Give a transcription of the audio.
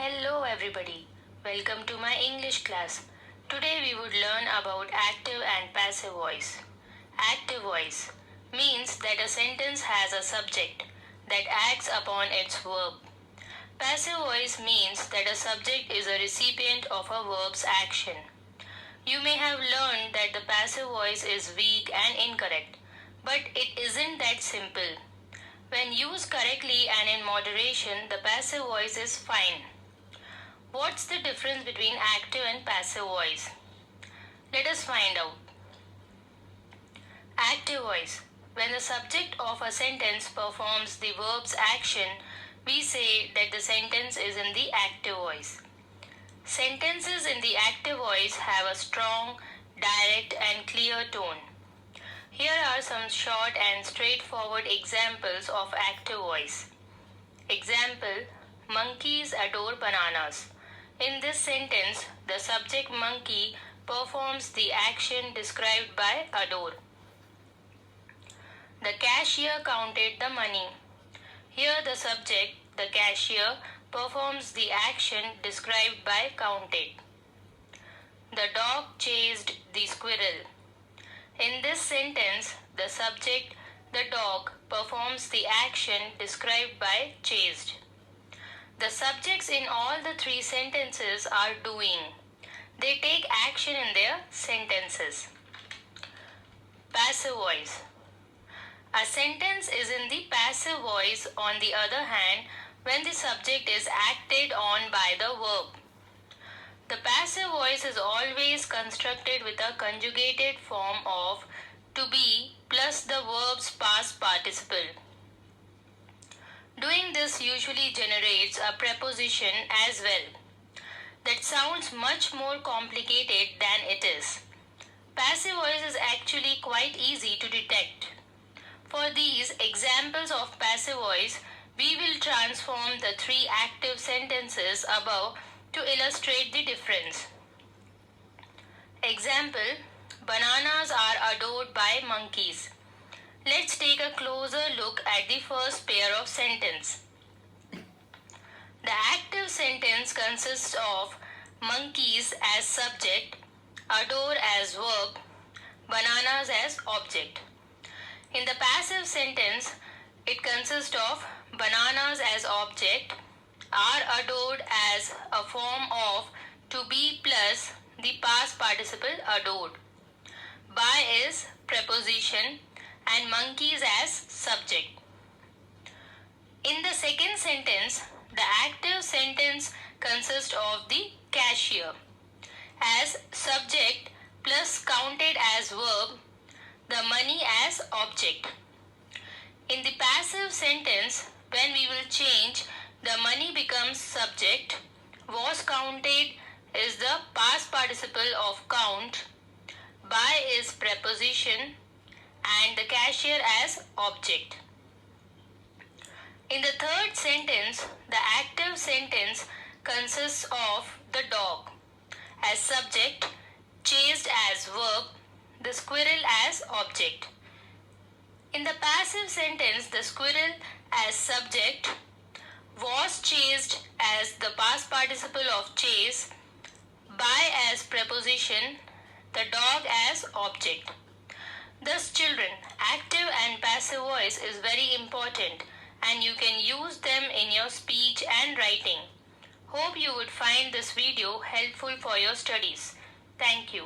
Hello everybody, welcome to my English class. Today we would learn about active and passive voice. Active voice means that a sentence has a subject that acts upon its verb. Passive voice means that a subject is a recipient of a verb's action. You may have learned that the passive voice is weak and incorrect, but it isn't that simple. When used correctly and in moderation, the passive voice is fine. What's the difference between active and passive voice? Let us find out. Active voice. When the subject of a sentence performs the verb's action, we say that the sentence is in the active voice. Sentences in the active voice have a strong, direct and clear tone. Here are some short and straightforward examples of active voice. Example: monkeys adore bananas. In this sentence, the subject monkey performs the action described by adore. The cashier counted the money. Here the subject, the cashier, performs the action described by counted. The dog chased the squirrel. In this sentence, the subject, the dog, performs the action described by chased. The subjects in all the three sentences are doing. They take action in their sentences. Passive voice. A sentence is in the passive voice, on the other hand, when the subject is acted on by the verb. The passive voice is always constructed with a conjugated form of to be plus the verb's past participle. Doing this usually generates a preposition as well. That sounds much more complicated than it is. Passive voice is actually quite easy to detect. For these examples of passive voice, we will transform the three active sentences above to illustrate the difference. Example: bananas are adored by monkeys. Let's take a closer look at the first pair of sentence. The active sentence consists of monkeys as subject, adore as verb, bananas as object. In the passive sentence, it consists of bananas as object, are adored as a form of to be plus the past participle adored, by is preposition, and monkeys as subject. In the second sentence, the active sentence consists of the cashier as subject plus counted as verb, the money as object. In the passive sentence, when we will change, the money becomes subject, was counted is the past participle of count, by is preposition, and the cashier as object. In the third sentence, the active sentence consists of the dog as subject, chased as verb, the squirrel as object. In the passive sentence, the squirrel as subject, was chased as the past participle of chase, by as preposition, the dog as object. Thus children, active and passive voice is very important and you can use them in your speech and writing. Hope you would find this video helpful for your studies. Thank you.